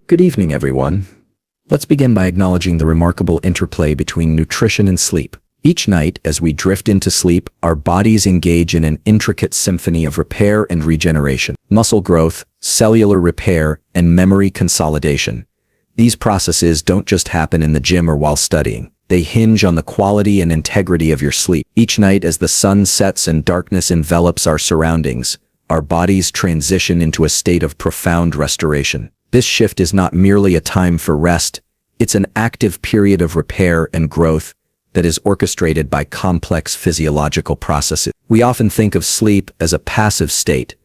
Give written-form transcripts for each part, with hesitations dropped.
Good evening, everyone. Let's begin by acknowledging the remarkable interplay between nutrition and sleep. Each night, as we drift into sleep, our bodies engage in an intricate symphony of repair and regeneration. Muscle growth, cellular repair, and memory consolidation. These processes don't just happen in the gym or while studying. They hinge on the quality and integrity of your sleep. Each night, as the sun sets and darkness envelops our surroundings, our bodies transition into a state of profound restoration. This shift is not merely a time for rest, it's an active period of repair and growth that is orchestrated by complex physiological processes. We often think of sleep as a passive state,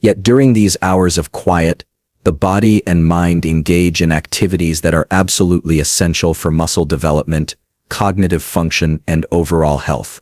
yet during these hours of quiet, the body and mind engage in activities that are absolutely essential for muscle development, cognitive function, and overall health.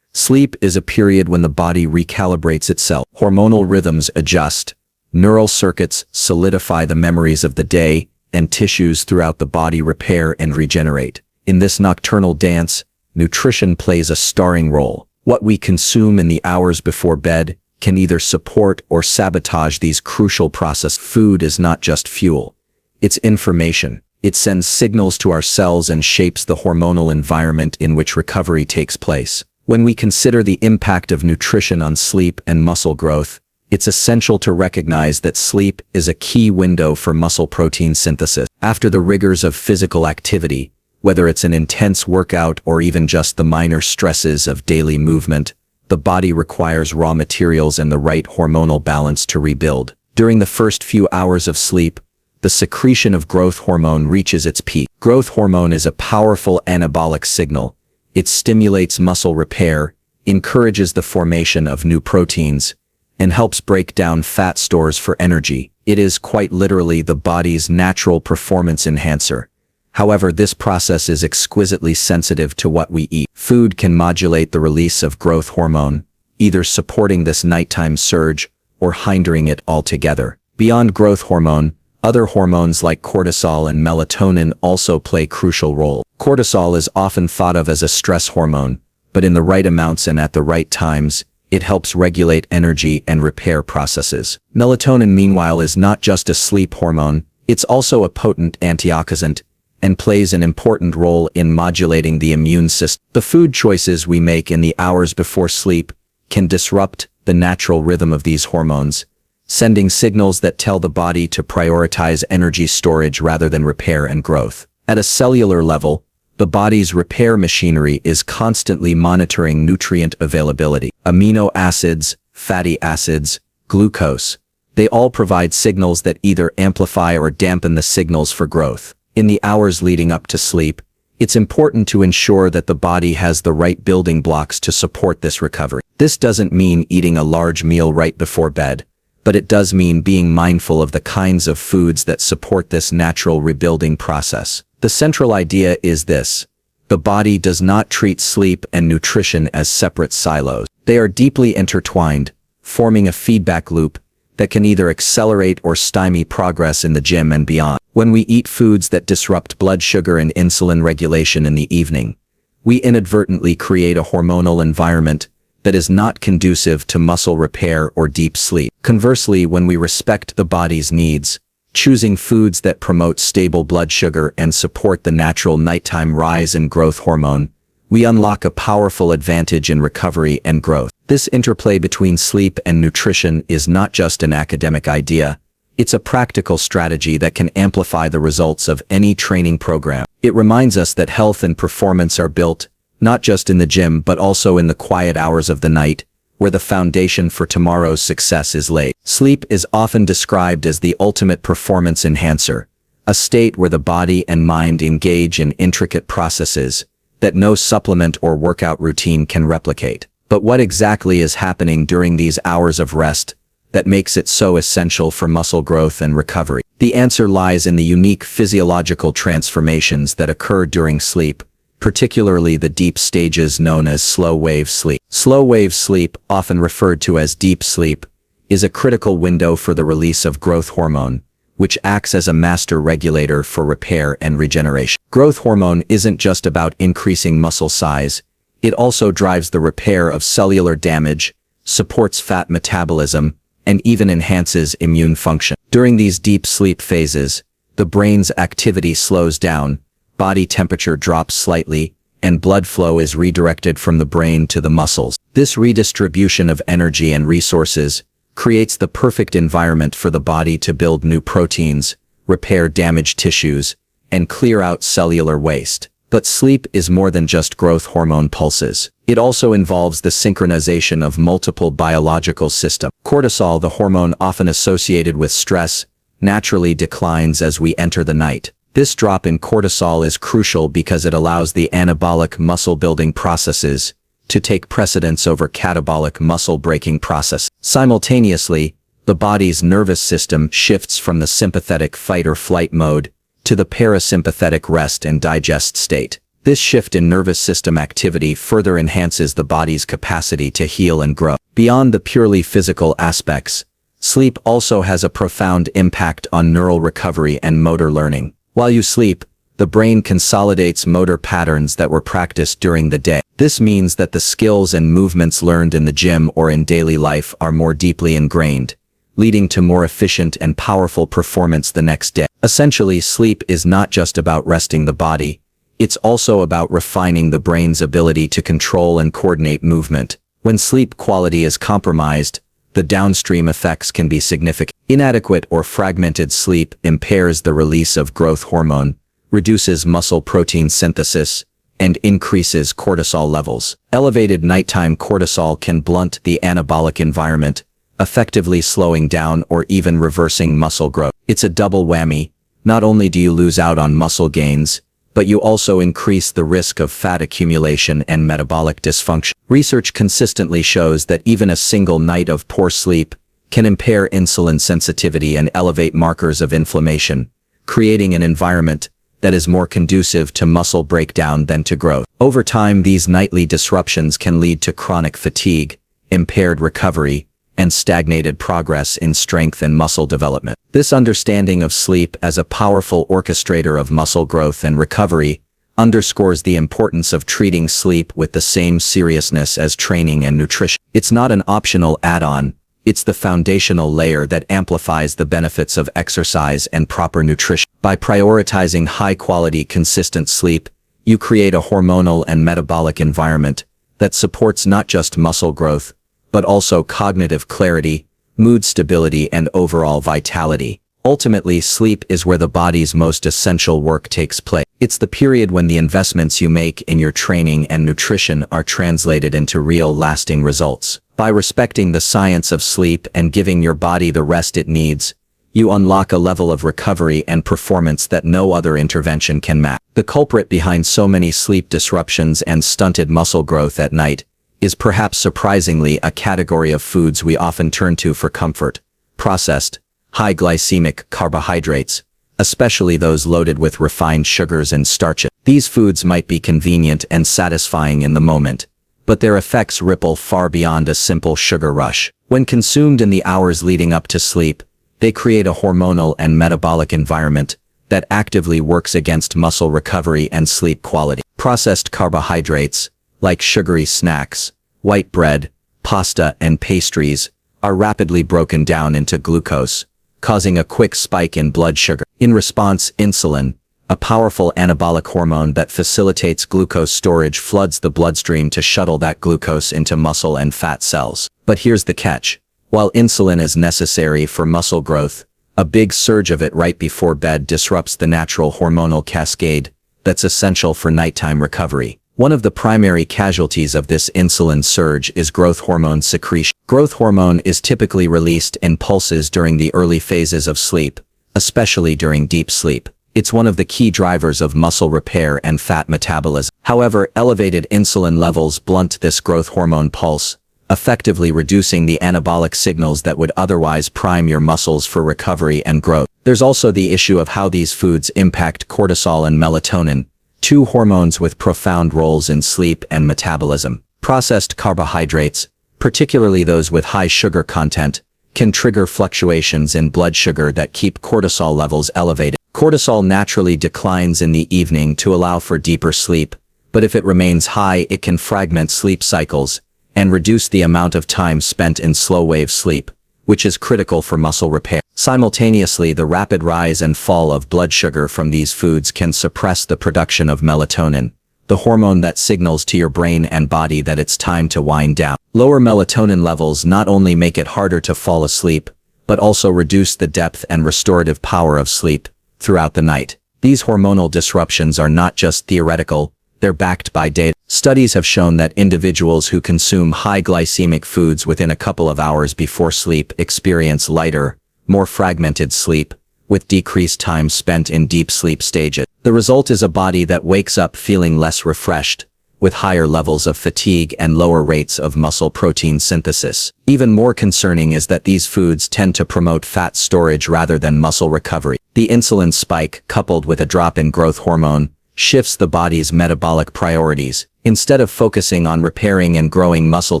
Sleep is a period when the body recalibrates itself. Hormonal rhythms adjust, neural circuits solidify the memories of the day, and tissues throughout the body repair and regenerate. In this nocturnal dance, nutrition plays a starring role. What we consume in the hours before bed can either support or sabotage these crucial processes. Food is not just fuel. It's information. It sends signals to our cells and shapes the hormonal environment in which recovery takes place. When we consider the impact of nutrition on sleep and muscle growth, it's essential to recognize that sleep is a key window for muscle protein synthesis. After the rigors of physical activity, whether it's an intense workout or even just the minor stresses of daily movement, the body requires raw materials and the right hormonal balance to rebuild. During the first few hours of sleep, the secretion of growth hormone reaches its peak. Growth hormone is a powerful anabolic signal. It stimulates muscle repair, encourages the formation of new proteins, and helps break down fat stores for energy. It is quite literally the body's natural performance enhancer. However, this process is exquisitely sensitive to what we eat. Food can modulate the release of growth hormone, either supporting this nighttime surge or hindering it altogether. Beyond growth hormone, other hormones like cortisol and melatonin also play crucial role. Cortisol is often thought of as a stress hormone, but in the right amounts and at the right times, it helps regulate energy and repair processes. Melatonin, meanwhile, is not just a sleep hormone, it's also a potent antioxidant and plays an important role in modulating the immune system. The food choices we make in the hours before sleep can disrupt the natural rhythm of these hormones, sending signals that tell the body to prioritize energy storage rather than repair and growth. At a cellular level, the body's repair machinery is constantly monitoring nutrient availability. Amino acids, fatty acids, glucose, they all provide signals that either amplify or dampen the signals for growth. In the hours leading up to sleep, it's important to ensure that the body has the right building blocks to support this recovery. This doesn't mean eating a large meal right before bed, but it does mean being mindful of the kinds of foods that support this natural rebuilding process. The central idea is this: the body does not treat sleep and nutrition as separate silos. They are deeply intertwined, forming a feedback loop that can either accelerate or stymie progress in the gym and beyond. When we eat foods that disrupt blood sugar and insulin regulation in the evening, we inadvertently create a hormonal environment that is not conducive to muscle repair or deep sleep. Conversely, when we respect the body's needs, choosing foods that promote stable blood sugar and support the natural nighttime rise in growth hormone, we unlock a powerful advantage in recovery and growth. This interplay between sleep and nutrition is not just an academic idea, it's a practical strategy that can amplify the results of any training program. It reminds us that health and performance are built not just in the gym but also in the quiet hours of the night, where the foundation for tomorrow's success is laid. Sleep is often described as the ultimate performance enhancer, a state where the body and mind engage in intricate processes that no supplement or workout routine can replicate. But what exactly is happening during these hours of rest that makes it so essential for muscle growth and recovery? The answer lies in the unique physiological transformations that occur during sleep, particularly the deep stages known as slow-wave sleep. Slow-wave sleep, often referred to as deep sleep, is a critical window for the release of growth hormone, which acts as a master regulator for repair and regeneration. Growth hormone isn't just about increasing muscle size, it also drives the repair of cellular damage, supports fat metabolism, and even enhances immune function. During these deep sleep phases, the brain's activity slows down, body temperature drops slightly, and blood flow is redirected from the brain to the muscles. This redistribution of energy and resources creates the perfect environment for the body to build new proteins, repair damaged tissues, and clear out cellular waste. But sleep is more than just growth hormone pulses. It also involves the synchronization of multiple biological systems. Cortisol, the hormone often associated with stress, naturally declines as we enter the night. This drop in cortisol is crucial because it allows the anabolic muscle-building processes to take precedence over catabolic muscle-breaking process. Simultaneously, the body's nervous system shifts from the sympathetic fight-or-flight mode to the parasympathetic rest and digest state. This shift in nervous system activity further enhances the body's capacity to heal and grow. Beyond the purely physical aspects, sleep also has a profound impact on neural recovery and motor learning. While you sleep, the brain consolidates motor patterns that were practiced during the day. This means that the skills and movements learned in the gym or in daily life are more deeply ingrained, leading to more efficient and powerful performance the next day. Essentially, sleep is not just about resting the body, it's also about refining the brain's ability to control and coordinate movement. When sleep quality is compromised, the downstream effects can be significant. Inadequate or fragmented sleep impairs the release of growth hormone, reduces muscle protein synthesis, and increases cortisol levels. Elevated nighttime cortisol can blunt the anabolic environment, effectively slowing down or even reversing muscle growth. It's a double whammy. Not only do you lose out on muscle gains, but you also increase the risk of fat accumulation and metabolic dysfunction. Research consistently shows that even a single night of poor sleep can impair insulin sensitivity and elevate markers of inflammation, creating an environment that is more conducive to muscle breakdown than to growth. Over time, these nightly disruptions can lead to chronic fatigue, impaired recovery, and stagnated progress in strength and muscle development. This understanding of sleep as a powerful orchestrator of muscle growth and recovery underscores the importance of treating sleep with the same seriousness as training and nutrition. It's not an optional add-on, it's the foundational layer that amplifies the benefits of exercise and proper nutrition. By prioritizing high-quality, consistent sleep, you create a hormonal and metabolic environment that supports not just muscle growth, but also cognitive clarity, mood stability, and overall vitality. Ultimately, sleep is where the body's most essential work takes place. It's the period when the investments you make in your training and nutrition are translated into real, lasting results. By respecting the science of sleep and giving your body the rest it needs, you unlock a level of recovery and performance that no other intervention can match. The culprit behind so many sleep disruptions and stunted muscle growth at night is perhaps surprisingly a category of foods we often turn to for comfort: processed, high-glycemic carbohydrates, especially those loaded with refined sugars and starches. These foods might be convenient and satisfying in the moment, but their effects ripple far beyond a simple sugar rush. When consumed in the hours leading up to sleep, they create a hormonal and metabolic environment that actively works against muscle recovery and sleep quality. Processed carbohydrates, like sugary snacks, white bread, pasta, and pastries, are rapidly broken down into glucose, causing a quick spike in blood sugar. In response, insulin, a powerful anabolic hormone that facilitates glucose storage, floods the bloodstream to shuttle that glucose into muscle and fat cells. But here's the catch. While insulin is necessary for muscle growth, a big surge of it right before bed disrupts the natural hormonal cascade that's essential for nighttime recovery. One of the primary casualties of this insulin surge is growth hormone secretion. Growth hormone is typically released in pulses during the early phases of sleep, especially during deep sleep. It's one of the key drivers of muscle repair and fat metabolism. However, elevated insulin levels blunt this growth hormone pulse, effectively reducing the anabolic signals that would otherwise prime your muscles for recovery and growth. There's also the issue of how these foods impact cortisol and melatonin, two hormones with profound roles in sleep and metabolism. Processed carbohydrates, particularly those with high sugar content, can trigger fluctuations in blood sugar that keep cortisol levels elevated. Cortisol naturally declines in the evening to allow for deeper sleep, but if it remains high, it can fragment sleep cycles and reduce the amount of time spent in slow-wave sleep, which is critical for muscle repair. Simultaneously, the rapid rise and fall of blood sugar from these foods can suppress the production of melatonin, the hormone that signals to your brain and body that it's time to wind down. Lower melatonin levels not only make it harder to fall asleep, but also reduce the depth and restorative power of sleep throughout the night. These hormonal disruptions are not just theoretical, they're backed by data. Studies have shown that individuals who consume high-glycemic foods within a couple of hours before sleep experience lighter, more fragmented sleep, with decreased time spent in deep sleep stages. The result is a body that wakes up feeling less refreshed, with higher levels of fatigue and lower rates of muscle protein synthesis. Even more concerning is that these foods tend to promote fat storage rather than muscle recovery. The insulin spike, coupled with a drop in growth hormone, shifts the body's metabolic priorities. Instead of focusing on repairing and growing muscle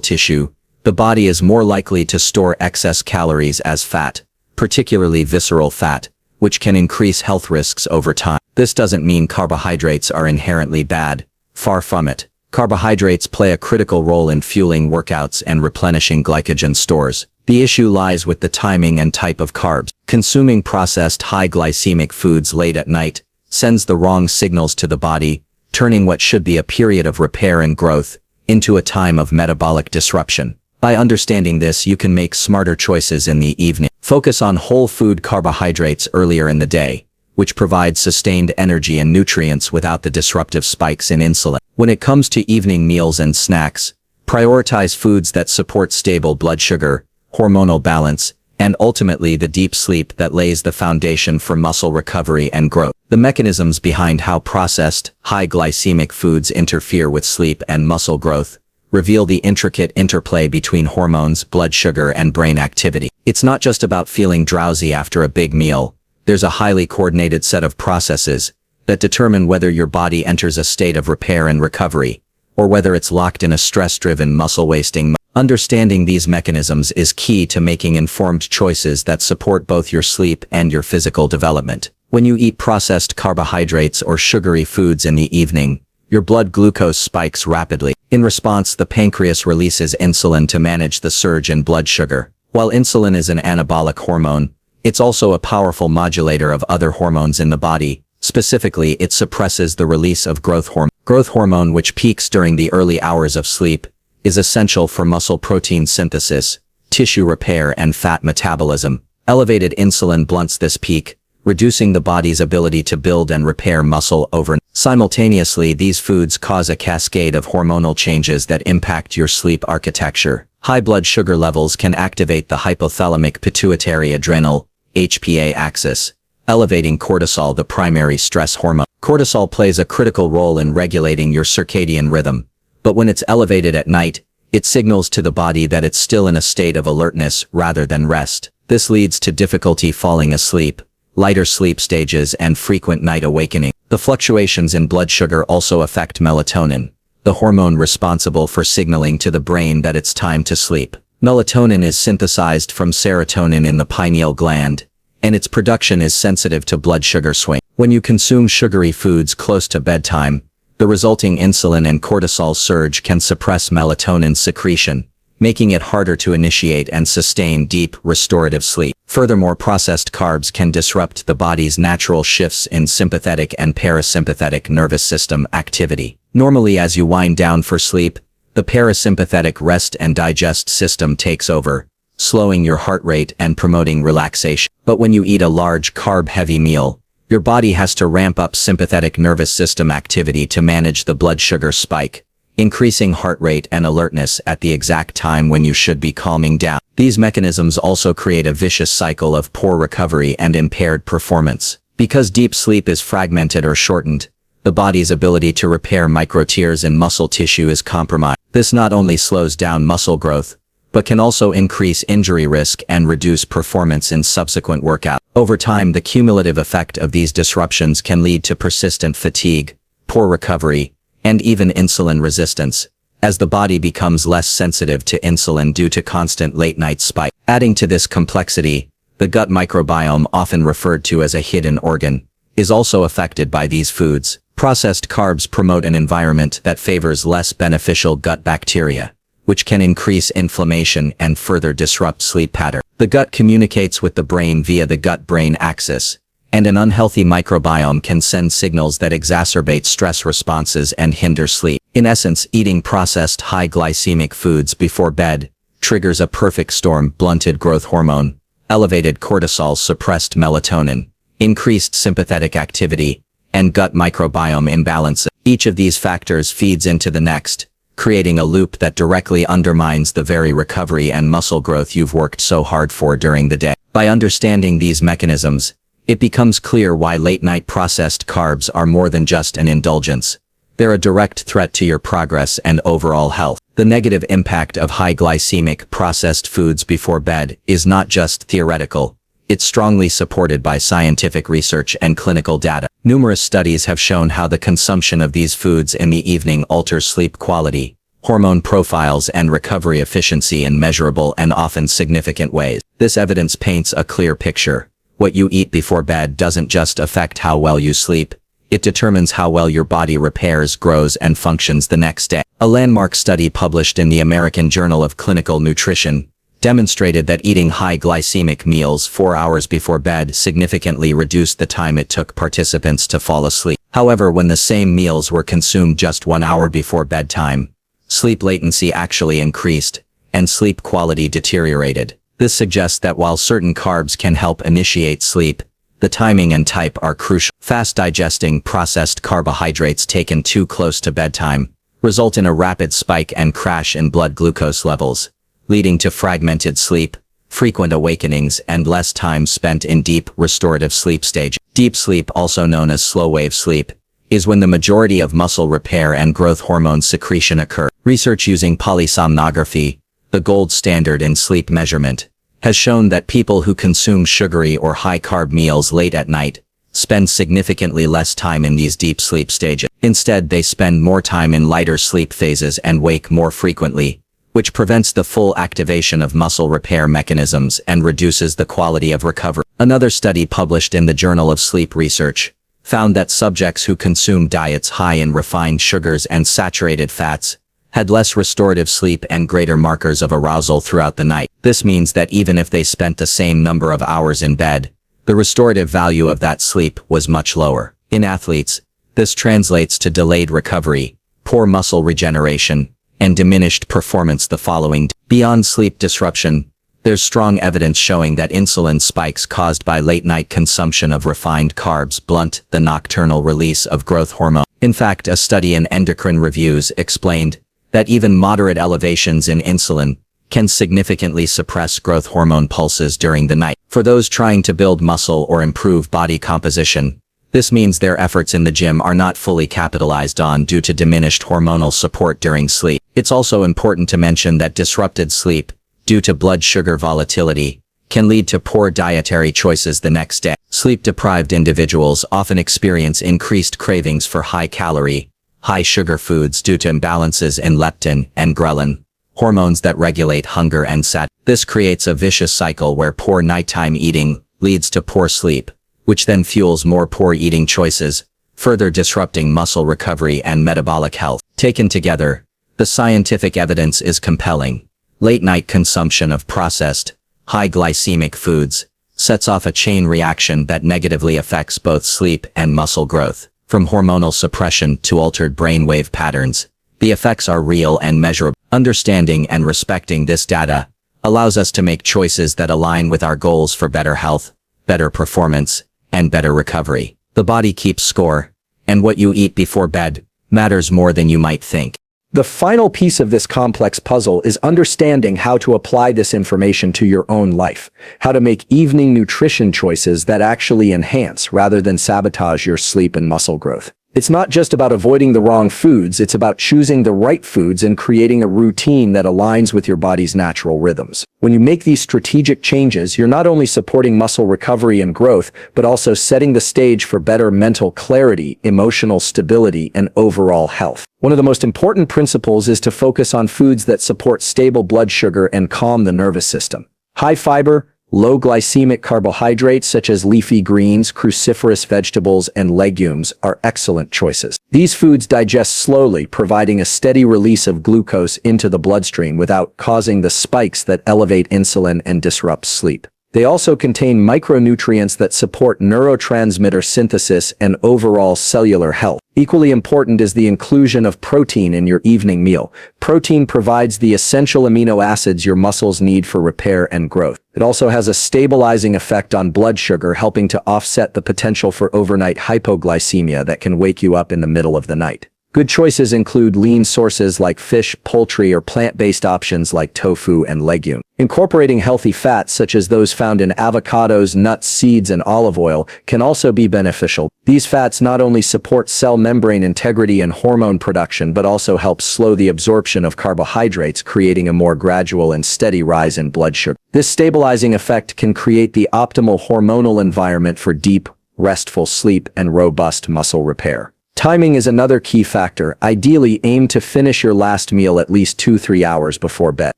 tissue, the body is more likely to store excess calories as fat, particularly visceral fat, which can increase health risks over time. This doesn't mean carbohydrates are inherently bad. Far from it. Carbohydrates play a critical role in fueling workouts and replenishing glycogen stores. The issue lies with the timing and type of carbs. Consuming processed high-glycemic foods late at night sends the wrong signals to the body, turning what should be a period of repair and growth into a time of metabolic disruption. By understanding this, you can make smarter choices in the evening. Focus on whole food carbohydrates earlier in the day, which provide sustained energy and nutrients without the disruptive spikes in insulin. When it comes to evening meals and snacks, prioritize foods that support stable blood sugar, hormonal balance, and ultimately the deep sleep that lays the foundation for muscle recovery and growth. The mechanisms behind how processed, high-glycemic foods interfere with sleep and muscle growth reveal the intricate interplay between hormones, blood sugar, and brain activity. It's not just about feeling drowsy after a big meal. There's a highly coordinated set of processes that determine whether your body enters a state of repair and recovery, or whether it's locked in a stress-driven muscle-wasting mode. Understanding these mechanisms is key to making informed choices that support both your sleep and your physical development. When you eat processed carbohydrates or sugary foods in the evening, your blood glucose spikes rapidly. In response, the pancreas releases insulin to manage the surge in blood sugar. While insulin is an anabolic hormone, it's also a powerful modulator of other hormones in the body. Specifically, it suppresses the release of growth hormone. Growth hormone, which peaks during the early hours of sleep, is essential for muscle protein synthesis, tissue repair, and fat metabolism. Elevated insulin blunts this peak, reducing the body's ability to build and repair muscle overnight. Simultaneously, these foods cause a cascade of hormonal changes that impact your sleep architecture. High blood sugar levels can activate the hypothalamic pituitary adrenal (HPA) axis, elevating cortisol, the primary stress hormone. Cortisol plays a critical role in regulating your circadian rhythm, but when it's elevated at night, it signals to the body that it's still in a state of alertness rather than rest. This leads to difficulty falling asleep, lighter sleep stages, and frequent night awakening. The fluctuations in blood sugar also affect melatonin, the hormone responsible for signaling to the brain that it's time to sleep. Melatonin is synthesized from serotonin in the pineal gland, and its production is sensitive to blood sugar swing. When you consume sugary foods close to bedtime, the resulting insulin and cortisol surge can suppress melatonin secretion, making it harder to initiate and sustain deep, restorative sleep. Furthermore, processed carbs can disrupt the body's natural shifts in sympathetic and parasympathetic nervous system activity. Normally, as you wind down for sleep, the parasympathetic rest and digest system takes over, slowing your heart rate and promoting relaxation. But when you eat a large carb-heavy meal, your body has to ramp up sympathetic nervous system activity to manage the blood sugar spike, increasing heart rate and alertness at the exact time when you should be calming down. These mechanisms also create a vicious cycle of poor recovery and impaired performance. Because deep sleep is fragmented or shortened, the body's ability to repair microtears in muscle tissue is compromised. This not only slows down muscle growth, but can also increase injury risk and reduce performance in subsequent workouts. Over time, the cumulative effect of these disruptions can lead to persistent fatigue, poor recovery, and even insulin resistance, as the body becomes less sensitive to insulin due to constant late-night spikes. Adding to this complexity, the gut microbiome, often referred to as a hidden organ, is also affected by these foods. Processed carbs promote an environment that favors less beneficial gut bacteria, which can increase inflammation and further disrupt sleep patterns. The gut communicates with the brain via the gut-brain axis, and an unhealthy microbiome can send signals that exacerbate stress responses and hinder sleep. In essence, eating processed high-glycemic foods before bed triggers a perfect storm: blunted growth hormone, elevated cortisol, suppressed melatonin, increased sympathetic activity, and gut microbiome imbalance. Each of these factors feeds into the next, creating a loop that directly undermines the very recovery and muscle growth you've worked so hard for during the day. By understanding these mechanisms, it becomes clear why late-night processed carbs are more than just an indulgence. They're a direct threat to your progress and overall health. The negative impact of high-glycemic processed foods before bed is not just theoretical. It's strongly supported by scientific research and clinical data. Numerous studies have shown how the consumption of these foods in the evening alters sleep quality, hormone profiles, and recovery efficiency in measurable and often significant ways. This evidence paints a clear picture. What you eat before bed doesn't just affect how well you sleep, it determines how well your body repairs, grows, and functions the next day. A landmark study published in the American Journal of Clinical Nutrition demonstrated that eating high-glycemic meals 4 hours before bed significantly reduced the time it took participants to fall asleep. However, when the same meals were consumed just 1 hour before bedtime, sleep latency actually increased, and sleep quality deteriorated. This suggests that while certain carbs can help initiate sleep, the timing and type are crucial. Fast-digesting processed carbohydrates taken too close to bedtime result in a rapid spike and crash in blood glucose levels, leading to fragmented sleep, frequent awakenings, and less time spent in deep, restorative sleep stage. Deep sleep, also known as slow-wave sleep, is when the majority of muscle repair and growth hormone secretion occur. Research using polysomnography, the gold standard in sleep measurement, has shown that people who consume sugary or high-carb meals late at night spend significantly less time in these deep sleep stages. Instead, they spend more time in lighter sleep phases and wake more frequently, which prevents the full activation of muscle repair mechanisms and reduces the quality of recovery. Another study published in the Journal of Sleep Research found that subjects who consumed diets high in refined sugars and saturated fats had less restorative sleep and greater markers of arousal throughout the night. This means that even if they spent the same number of hours in bed, the restorative value of that sleep was much lower. In athletes, this translates to delayed recovery, poor muscle regeneration, and diminished performance the following day. Beyond sleep disruption, there's strong evidence showing that insulin spikes caused by late-night consumption of refined carbs blunt the nocturnal release of growth hormone. In fact, a study in Endocrine Reviews explained that even moderate elevations in insulin can significantly suppress growth hormone pulses during the night. For those trying to build muscle or improve body composition, this means their efforts in the gym are not fully capitalized on due to diminished hormonal support during sleep. It's also important to mention that disrupted sleep, due to blood sugar volatility, can lead to poor dietary choices the next day. Sleep-deprived individuals often experience increased cravings for high-calorie, high-sugar foods due to imbalances in leptin and ghrelin, hormones that regulate hunger and satiety. This creates a vicious cycle where poor nighttime eating leads to poor sleep, which then fuels more poor eating choices, further disrupting muscle recovery and metabolic health. Taken together, the scientific evidence is compelling. Late-night consumption of processed, high-glycemic foods sets off a chain reaction that negatively affects both sleep and muscle growth. From hormonal suppression to altered brainwave patterns, the effects are real and measurable. Understanding and respecting this data allows us to make choices that align with our goals for better health, better performance, and better recovery. The body keeps score, and what you eat before bed matters more than you might think. The final piece of this complex puzzle is understanding how to apply this information to your own life, how to make evening nutrition choices that actually enhance rather than sabotage your sleep and muscle growth. It's not just about avoiding the wrong foods, it's about choosing the right foods and creating a routine that aligns with your body's natural rhythms. When you make these strategic changes, you're not only supporting muscle recovery and growth, but also setting the stage for better mental clarity, emotional stability, and overall health. One of the most important principles is to focus on foods that support stable blood sugar and calm the nervous system. High fiber, Low glycemic carbohydrates such as leafy greens, cruciferous vegetables, and legumes are excellent choices. These foods digest slowly, providing a steady release of glucose into the bloodstream without causing the spikes that elevate insulin and disrupt sleep. They also contain micronutrients that support neurotransmitter synthesis and overall cellular health. Equally important is the inclusion of protein in your evening meal. Protein provides the essential amino acids your muscles need for repair and growth. It also has a stabilizing effect on blood sugar, helping to offset the potential for overnight hypoglycemia that can wake you up in the middle of the night. Good choices include lean sources like fish, poultry, or plant-based options like tofu and legume. Incorporating healthy fats such as those found in avocados, nuts, seeds, and olive oil can also be beneficial. These fats not only support cell membrane integrity and hormone production, but also help slow the absorption of carbohydrates, creating a more gradual and steady rise in blood sugar. This stabilizing effect can create the optimal hormonal environment for deep, restful sleep and robust muscle repair. Timing is another key factor. Ideally, aim to finish your last meal at least 2-3 hours before bed.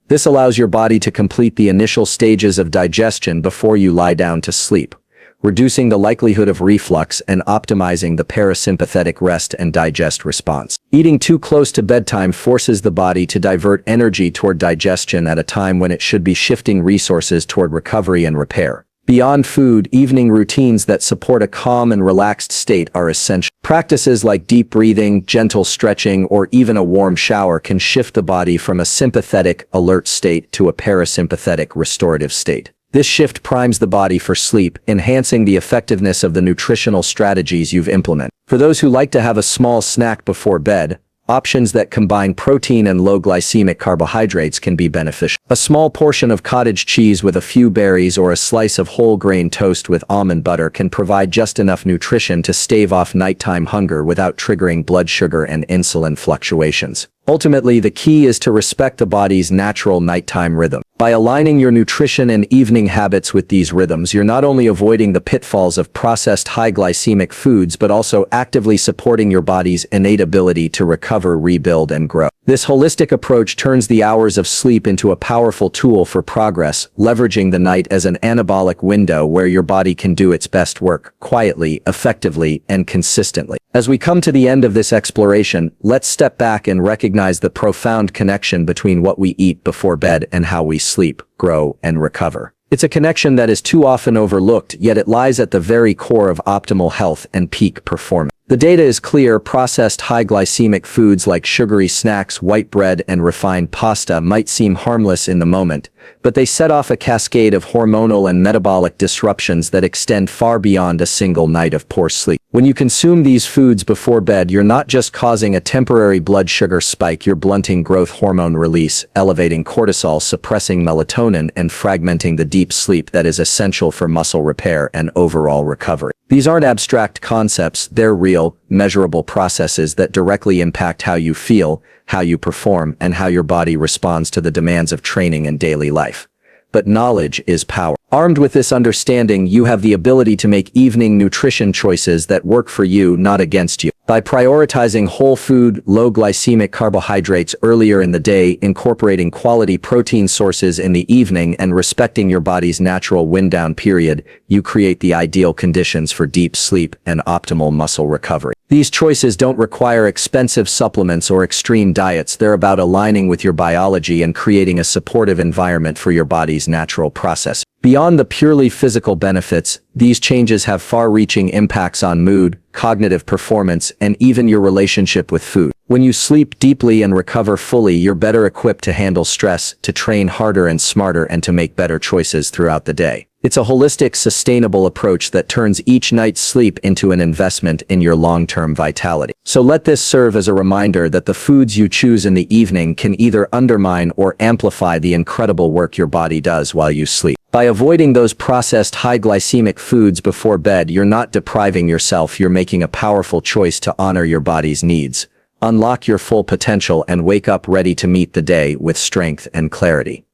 This allows your body to complete the initial stages of digestion before you lie down to sleep, reducing the likelihood of reflux and optimizing the parasympathetic rest and digest response. Eating too close to bedtime forces the body to divert energy toward digestion at a time when it should be shifting resources toward recovery and repair. Beyond food, evening routines that support a calm and relaxed state are essential. Practices like deep breathing, gentle stretching, or even a warm shower can shift the body from a sympathetic, alert state to a parasympathetic, restorative state. This shift primes the body for sleep, enhancing the effectiveness of the nutritional strategies you've implemented. For those who like to have a small snack before bed, options that combine protein and low glycemic carbohydrates can be beneficial. A small portion of cottage cheese with a few berries or a slice of whole grain toast with almond butter can provide just enough nutrition to stave off nighttime hunger without triggering blood sugar and insulin fluctuations. Ultimately, the key is to respect the body's natural nighttime rhythm. By aligning your nutrition and evening habits with these rhythms, you're not only avoiding the pitfalls of processed high-glycemic foods, but also actively supporting your body's innate ability to recover, rebuild, and grow. This holistic approach turns the hours of sleep into a powerful tool for progress, leveraging the night as an anabolic window where your body can do its best work quietly, effectively, and consistently. As we come to the end of this exploration, let's step back and recognize the profound connection between what we eat before bed and how we sleep, grow, and recover. It's a connection that is too often overlooked, yet it lies at the very core of optimal health and peak performance. The data is clear. Processed high-glycemic foods like sugary snacks, white bread, and refined pasta might seem harmless in the moment, but they set off a cascade of hormonal and metabolic disruptions that extend far beyond a single night of poor sleep. When you consume these foods before bed, you're not just causing a temporary blood sugar spike, you're blunting growth hormone release, elevating cortisol, suppressing melatonin, and fragmenting the deep sleep that is essential for muscle repair and overall recovery. These aren't abstract concepts, they're real, measurable processes that directly impact how you feel, how you perform, and how your body responds to the demands of training and daily life. But knowledge is power. Armed with this understanding, you have the ability to make evening nutrition choices that work for you, not against you. By prioritizing whole food, low glycemic carbohydrates earlier in the day, incorporating quality protein sources in the evening, and respecting your body's natural wind-down period, you create the ideal conditions for deep sleep and optimal muscle recovery. These choices don't require expensive supplements or extreme diets. They're about aligning with your biology and creating a supportive environment for your body's natural process. Beyond the purely physical benefits, these changes have far-reaching impacts on mood, cognitive performance, and even your relationship with food. When you sleep deeply and recover fully, you're better equipped to handle stress, to train harder and smarter, and to make better choices throughout the day. It's a holistic, sustainable approach that turns each night's sleep into an investment in your long-term vitality. So let this serve as a reminder that the foods you choose in the evening can either undermine or amplify the incredible work your body does while you sleep. By avoiding those processed high-glycemic foods before bed, you're not depriving yourself, you're making a powerful choice to honor your body's needs, unlock your full potential, and wake up ready to meet the day with strength and clarity.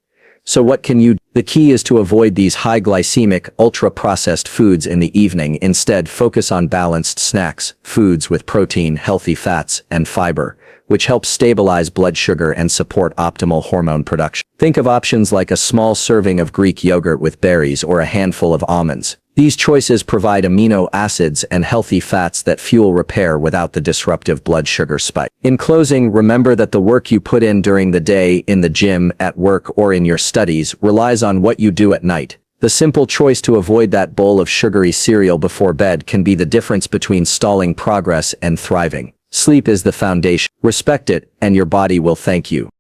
So what can you do? The key is to avoid these high glycemic, ultra-processed foods in the evening. Instead, focus on balanced snacks, foods with protein, healthy fats, and fiber, which helps stabilize blood sugar and support optimal hormone production. Think of options like a small serving of Greek yogurt with berries or a handful of almonds. These choices provide amino acids and healthy fats that fuel repair without the disruptive blood sugar spike. In closing, remember that the work you put in during the day, in the gym, at work, or in your studies, relies on what you do at night. The simple choice to avoid that bowl of sugary cereal before bed can be the difference between stalling progress and thriving. Sleep is the foundation. Respect it, and your body will thank you.